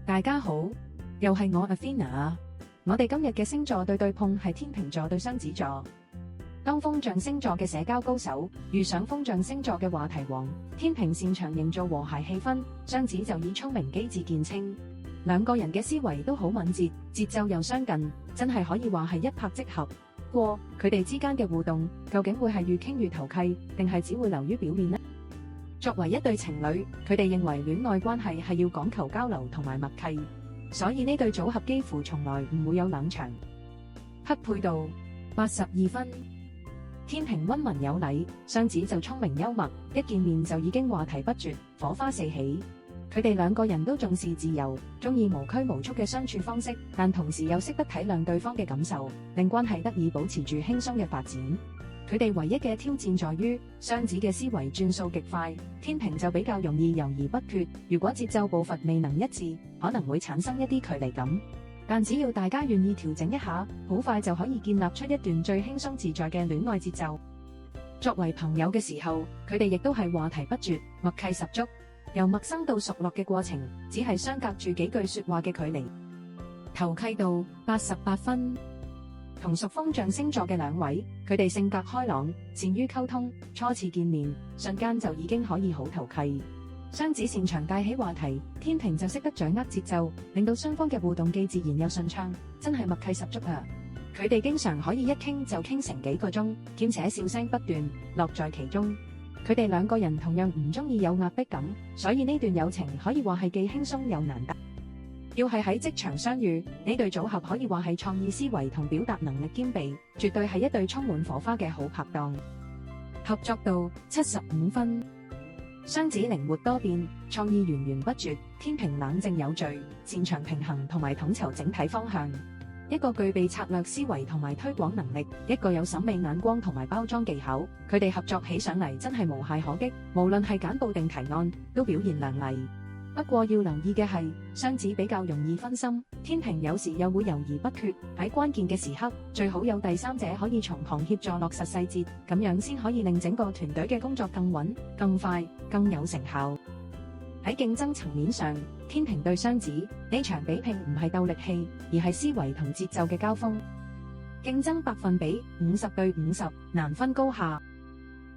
大家好，又係我 Athena 啊！我哋今日嘅星座對碰係天秤座對雙子座。當風象星座嘅社交高手遇上風象星座嘅話題王，天秤擅長營造和諧氣氛，雙子就以聰明機智見稱。兩個人嘅思維都好敏捷，節奏又相近，真係可以話係一拍即合。不過佢哋之間嘅互動究竟會係越傾越投契，定係只會流於表面呢？作為一對情侶，佢哋認為戀愛關係係要講求交流同埋默契，所以呢對組合幾乎從來唔會有冷場。匹配度82分，天秤溫文有禮，雙子就聰明幽默，一見面就已經話題不絕，火花四起。佢哋兩個人都重視自由，中意無拘無束嘅相處方式，但同時又識得體諒對方嘅感受，令關係得以保持住輕鬆嘅發展。佢哋唯一嘅挑戰在於，雙子嘅思維轉數極快，天秤就比較容易猶豫不決。如果節奏步伐未能一致，可能會產生一啲距離感。但只要大家願意調整一下，好快就可以建立出一段最輕鬆自在嘅戀愛節奏。作為朋友嘅時候，佢哋亦都係話題不絕，默契十足。由陌生到熟絡嘅過程，只係相隔住幾句說話嘅距離。投契度88分。同屬風象星座嘅兩位，佢哋性格開朗，善於溝通，初次見面，瞬間就已經可以好投契。雙子擅長帶起話題，天秤就識得掌握節奏，令到雙方嘅互動既自然又順暢，真係默契十足啊！佢哋經常可以一傾就傾成幾個鐘，兼且笑聲不斷，樂在其中。佢哋兩個人同樣唔中意有壓迫感，所以呢段友情可以話係既輕鬆又難得。要係喺職場相遇，呢對組合可以話係創意思維同表達能力兼備，絕對係一對充滿火花嘅好拍檔。合作度75分。雙子靈活多變，創意源源不絕；天秤冷靜有序，擅長平衡同埋統籌整體方向。一個具備策略思維同埋推廣能力，一個有審美眼光同埋包裝技巧，佢哋合作起上嚟真係無懈可擊，無論係簡報定提案，都表現亮麗。不過要留意嘅係，雙子比較容易分心，天秤有時又會猶豫不決。喺關鍵嘅時刻，最好有第三者可以從旁協助落實細節，咁樣先可以令整個團隊嘅工作更穩、更快、更有成效。喺競爭層面上，天秤對雙子呢場比拼唔係鬥力氣，而係思維同節奏嘅交鋒。競爭百分比50對50，難分高下。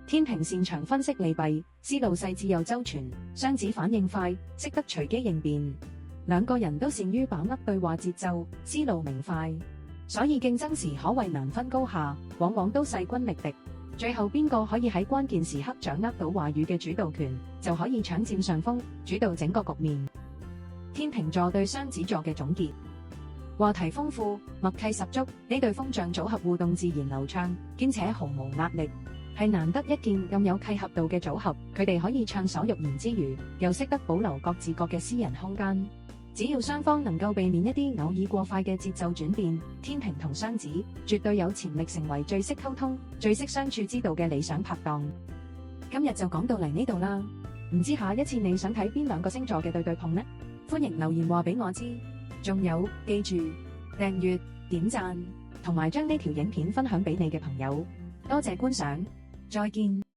天秤擅長分析利弊，思路細緻又周全；雙子反應快，識得隨機應變。兩個人都善於把握對話節奏，思路明快，所以競爭時可謂難分高下，往往都勢均力敵。最後邊個可以喺關鍵時刻掌握到話語嘅主導權，就可以搶佔上風，主導整個局面。天秤座對雙子座嘅總結：話題豐富，默契十足，呢對風象組合互動自然流暢，兼且毫無壓力。係難得一見咁有契合度嘅組合，佢哋可以暢所欲言之餘，又識得保留各自各嘅私人空間。只要雙方能夠避免一啲偶爾過快嘅節奏轉變，天秤同雙子絕對有潛力成為最識溝通、最識相處之道嘅理想拍檔。今日就講到嚟呢度啦，唔知下一次你想睇邊兩個星座嘅對碰呢？歡迎留言話俾我知。仲有，記住訂閱、點讚同埋將呢條影片分享俾你嘅朋友。多謝觀賞。再見。